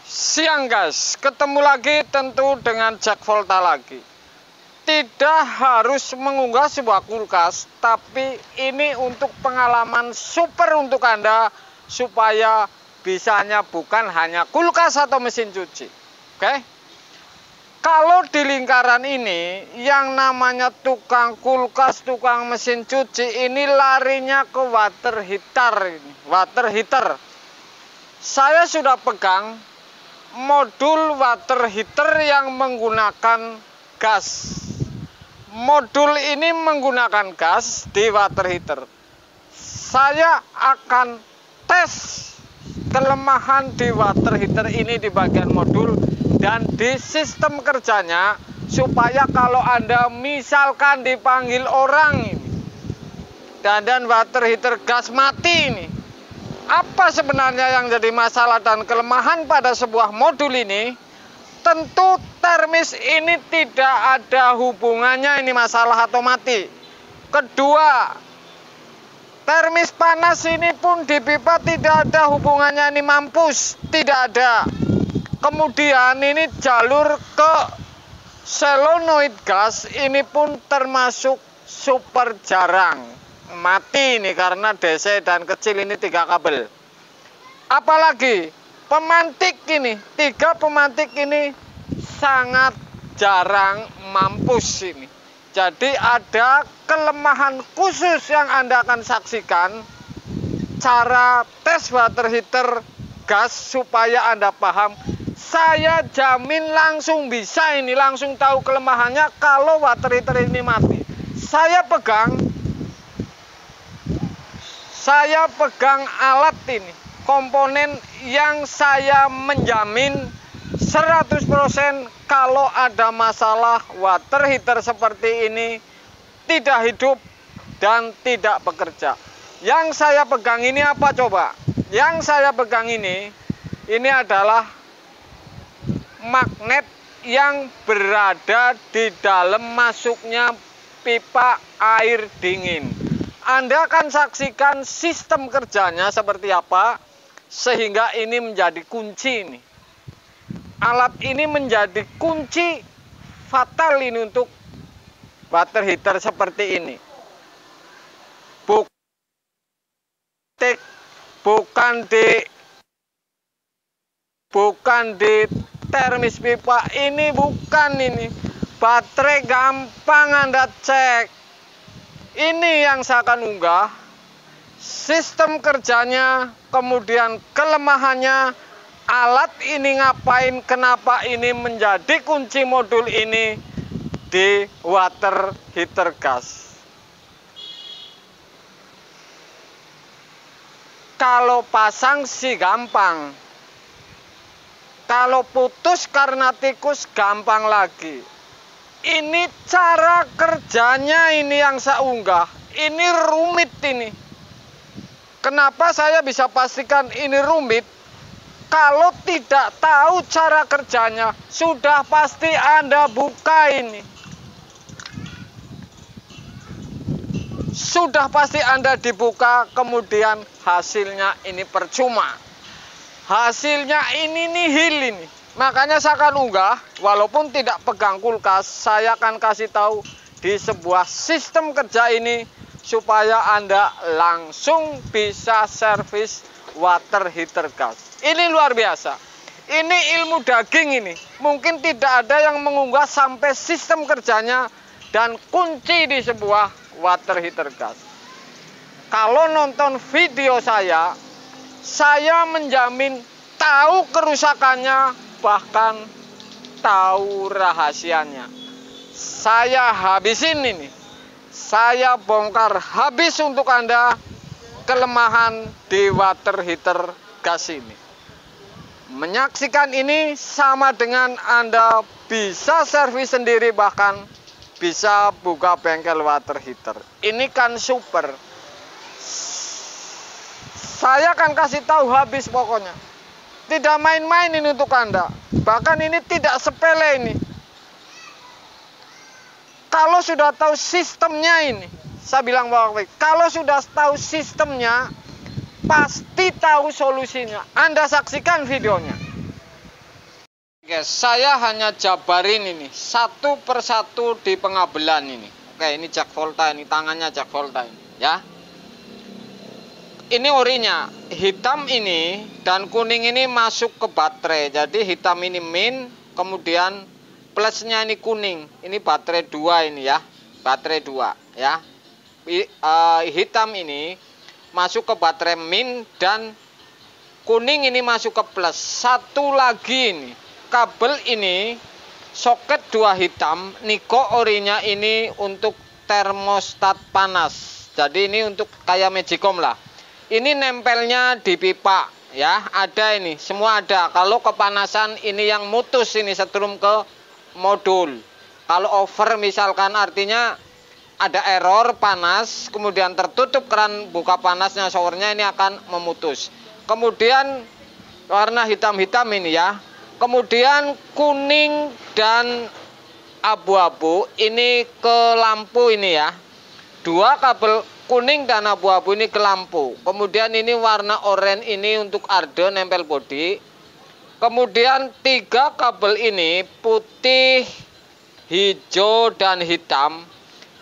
Siang guys, ketemu lagi tentu dengan Jack Volta lagi. Tidak harus mengunggah sebuah kulkas, tapi ini untuk pengalaman super untuk Anda, supaya bisanya bukan hanya kulkas atau mesin cuci. Oke? Kalau di lingkaran ini, yang namanya tukang kulkas, tukang mesin cuci, ini larinya ke water heater. Water heater. Saya sudah pegang modul water heater yang menggunakan gas. Modul ini menggunakan gas di water heater. Saya akan tes kelemahan di water heater ini di bagian modul dan di sistem kerjanya, supaya kalau Anda misalkan dipanggil orang ini dan water heater gas mati ini, apa sebenarnya yang jadi masalah dan kelemahan pada sebuah modul ini? Tentu termis ini tidak ada hubungannya ini masalah atau mati. Kedua, termis panas ini pun di pipa tidak ada hubungannya ini mampus, tidak ada. Kemudian ini jalur ke solenoid gas ini pun termasuk super jarang mati ini karena DC dan kecil ini 3 kabel. Apalagi pemantik ini, 3 pemantik ini sangat jarang mampus ini. Jadi ada kelemahan khusus yang Anda akan saksikan cara tes water heater gas supaya Anda paham. Saya jamin langsung bisa ini, langsung tahu kelemahannya kalau water heater ini mati. Saya pegang alat ini, komponen yang saya menjamin 100% kalau ada masalah water heater seperti ini tidak hidup dan tidak bekerja. Yang saya pegang ini apa coba? Yang saya pegang ini adalah magnet yang berada di dalam masuknya pipa air dingin. Anda akan saksikan sistem kerjanya seperti apa, sehingga ini menjadi kunci ini. Alat ini menjadi kunci fatal ini untuk water heater seperti ini. Bukan di termis pipa ini, bukan ini. Baterai gampang Anda cek. Ini yang saya akan unggah, sistem kerjanya, kemudian kelemahannya, alat ini ngapain, kenapa ini menjadi kunci modul ini di water heater gas. Kalau pasang sih gampang, kalau putus karena tikus gampang lagi. Ini cara kerjanya ini yang saya unggah. Ini rumit ini. Kenapa saya bisa pastikan ini rumit? Kalau tidak tahu cara kerjanya, sudah pasti Anda buka ini. Sudah pasti Anda dibuka, kemudian hasilnya ini percuma. Hasilnya ini nihil ini. Makanya saya akan unggah, walaupun tidak pegang kulkas, saya akan kasih tahu di sebuah sistem kerja ini supaya Anda langsung bisa servis water heater gas. Ini luar biasa. Ini ilmu daging ini. Mungkin tidak ada yang mengunggah sampai sistem kerjanya dan kunci di sebuah water heater gas. Kalau nonton video saya menjamin tahu kerusakannya, bahkan tahu rahasianya. Saya habisin ini. Saya bongkar habis untuk Anda kelemahan di water heater gas ini. Menyaksikan ini sama dengan Anda bisa servis sendiri, bahkan bisa buka bengkel water heater. Ini kan super. Saya akan kasih tahu habis pokoknya. Tidak main-main ini untuk Anda. Bahkan ini tidak sepele ini. Kalau sudah tahu sistemnya ini, saya bilang bahwa kalau sudah tahu sistemnya, pasti tahu solusinya. Anda saksikan videonya. Guys, saya hanya jabarin ini satu persatu di pengabelan ini. Oke, ini jak volta, ini tangannya jak volta ini, ya. Ini orinya, hitam ini dan kuning ini masuk ke baterai. Jadi hitam ini min, kemudian plusnya ini kuning. Ini baterai 2 ini ya, baterai 2 ya. Hitam ini masuk ke baterai min dan kuning ini masuk ke plus. Satu lagi ini, kabel ini soket 2 hitam, niko orinya ini untuk termostat panas. Jadi ini untuk kayak magicom lah. Ini nempelnya di pipa ya, ada ini, semua ada. Kalau kepanasan ini yang mutus ini setrum ke modul. Kalau over misalkan artinya ada error panas, kemudian tertutup keran buka panasnya showernya, ini akan memutus. Kemudian warna hitam-hitam ini ya. Kemudian kuning dan abu-abu ini ke lampu ini ya. 2 kabel kuning dan abu-abu ini ke lampu. Kemudian ini warna oranye ini untuk ardo nempel bodi. Kemudian 3 kabel ini putih, hijau dan hitam.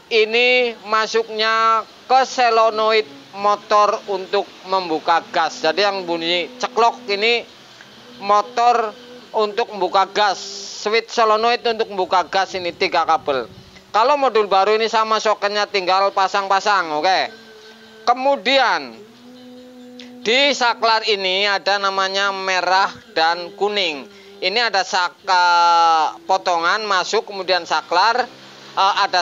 Ini masuknya ke solenoid motor untuk membuka gas. Jadi yang bunyi ceklok ini motor untuk membuka gas. Switch solenoid untuk membuka gas ini 3 kabel. Kalau modul baru ini sama soketnya tinggal pasang-pasang, oke. Kemudian di saklar ini ada namanya merah dan kuning. Ini ada potongan masuk, kemudian saklar, ada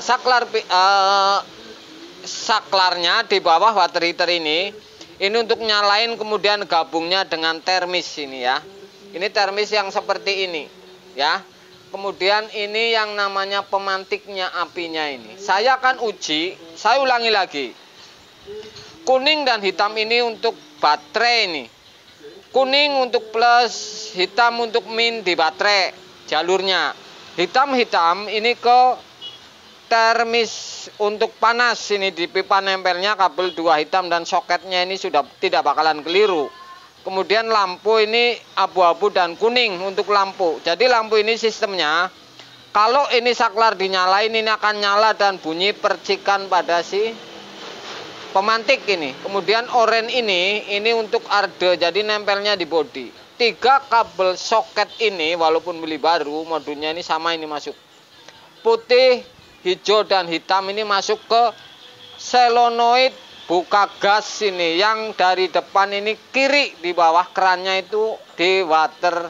saklarnya di bawah water heater ini. Ini untuk nyalain, kemudian gabungnya dengan termis ini ya. Ini termis yang seperti ini ya. Kemudian ini yang namanya pemantiknya apinya ini. Saya akan uji, saya ulangi lagi. Kuning dan hitam ini untuk baterai ini. Kuning untuk plus, hitam untuk min di baterai jalurnya. Hitam-hitam ini ke termis untuk panas ini di pipa nempelnya kabel 2 hitam dan soketnya ini sudah tidak bakalan keliru. Kemudian lampu ini abu-abu dan kuning untuk lampu. Jadi lampu ini sistemnya, kalau ini saklar dinyalain ini akan nyala dan bunyi percikan pada si pemantik ini. Kemudian oranye ini untuk arde, jadi nempelnya di bodi. 3 kabel soket ini walaupun beli baru, modulnya ini sama, ini masuk. Putih, hijau dan hitam ini masuk ke solenoid buka gas ini, yang dari depan ini kiri di bawah kerannya itu di water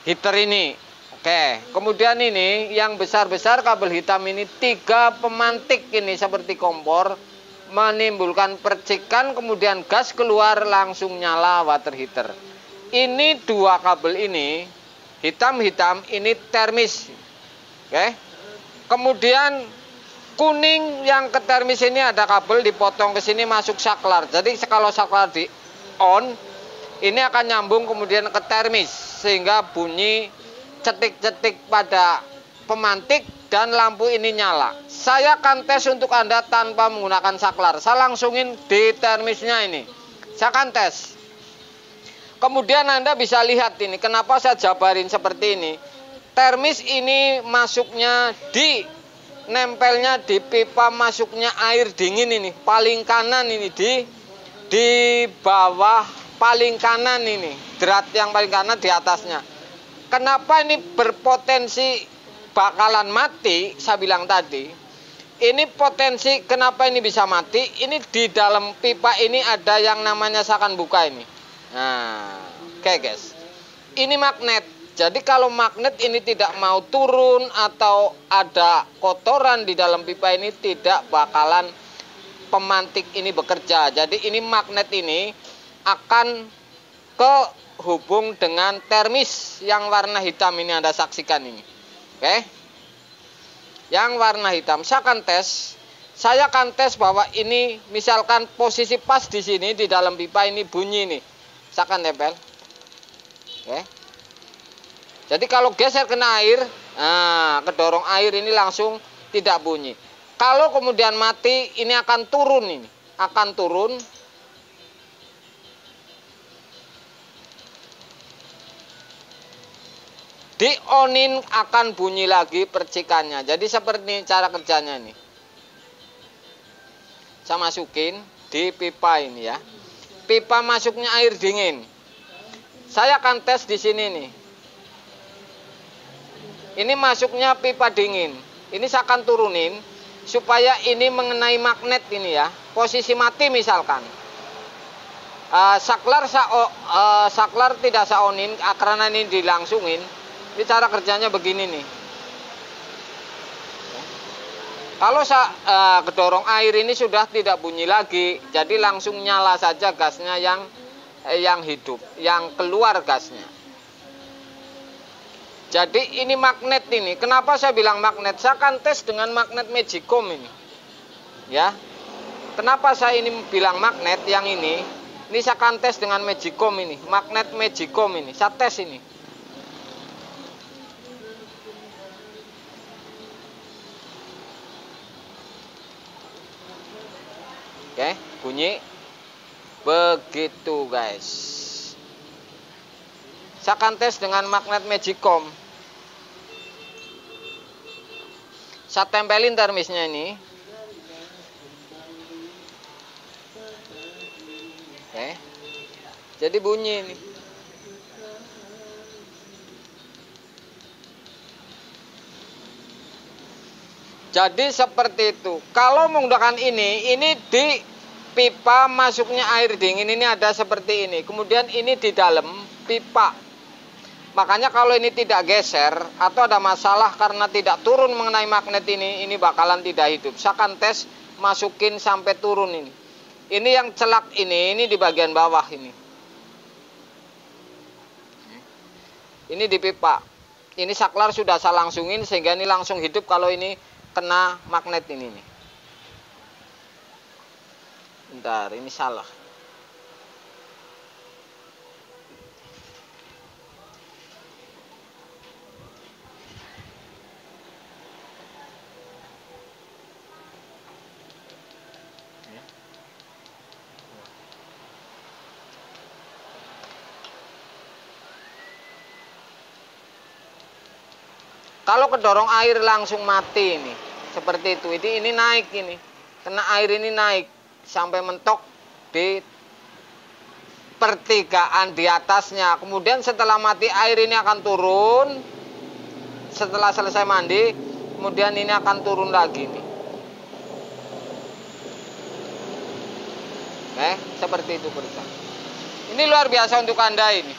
heater ini. Oke, kemudian ini yang besar-besar kabel hitam ini 3 pemantik ini seperti kompor, menimbulkan percikan, kemudian gas keluar langsung nyala water heater. Ini 2 kabel ini hitam-hitam ini termis. Oke. Kemudian kuning yang ke termis ini ada kabel dipotong ke sini masuk saklar. Jadi kalau saklar di on, ini akan nyambung kemudian ke termis sehingga bunyi cetik-cetik pada pemantik dan lampu ini nyala. Saya akan tes untuk Anda tanpa menggunakan saklar. Saya langsungin di termisnya ini. Saya akan tes. Kemudian Anda bisa lihat ini kenapa saya jabarin seperti ini. Termis ini masuknya nempelnya di pipa masuknya air dingin ini, paling kanan ini di bawah paling kanan ini, drat yang paling kanan di atasnya. Kenapa ini berpotensi bakalan mati? Saya bilang tadi, ini potensi kenapa ini bisa mati? Ini di dalam pipa ini ada yang namanya, saya akan buka ini. Nah, oke guys, ini magnet. Jadi kalau magnet ini tidak mau turun atau ada kotoran di dalam pipa ini, tidak bakalan pemantik ini bekerja. Jadi ini magnet ini akan kehubung dengan termis yang warna hitam ini, Anda saksikan ini. Oke. Yang warna hitam saya akan tes bahwa ini misalkan posisi pas di sini di dalam pipa ini bunyi nih. Saya akan tempel. Oke. Jadi kalau geser kena air, kedorong air ini langsung tidak bunyi. Kalau kemudian mati, ini akan turun ini, akan turun. di-onin akan bunyi lagi percikannya. Jadi seperti cara kerjanya ini. Saya masukin di pipa ini ya. Pipa masuknya air dingin. Saya akan tes di sini nih. Ini masuknya pipa dingin. Ini saya akan turunin supaya ini mengenai magnet ini ya. Posisi mati misalkan. Saklar tidak saya onin karena ini dilangsungin. Ini cara kerjanya begini nih. Kalau saya kedorong air ini sudah tidak bunyi lagi, jadi langsung nyala saja gasnya yang hidup, yang keluar gasnya. Jadi ini magnet ini. Kenapa saya bilang magnet? Saya akan tes dengan magnet Magicom ini. Ya. Kenapa saya ini bilang magnet yang ini? Ini saya akan tes dengan Magicom ini, magnet Magicom ini. Saya tes ini. Oke, bunyi begitu guys. Saya akan tes dengan magnet Magicom. Saya tempelin termisnya ini. Oke. Jadi bunyi ini. Jadi seperti itu. Kalau menggunakan ini di pipa masuknya air dingin ini ada seperti ini. Kemudian ini di dalam pipa. Makanya kalau ini tidak geser atau ada masalah karena tidak turun mengenai magnet ini bakalan tidak hidup. Saya akan tes masukin sampai turun ini. Ini yang celak ini di bagian bawah ini. Ini di pipa. Ini saklar sudah saya langsungin sehingga ini langsung hidup kalau ini kena magnet ini nih. Bentar, ini salah. Kalau kedorong air langsung mati ini. Seperti itu. Ini naik ini. Kena air ini naik sampai mentok di pertigaan di atasnya. Kemudian setelah mati air ini akan turun. Setelah selesai mandi, kemudian ini akan turun lagi nih. Seperti itu pemirsa. Ini luar biasa untuk Anda ini.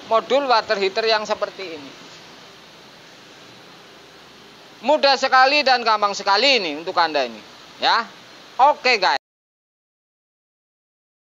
Modul water heater yang seperti ini. Mudah sekali dan gampang sekali ini untuk Anda ini, ya. Oke guys.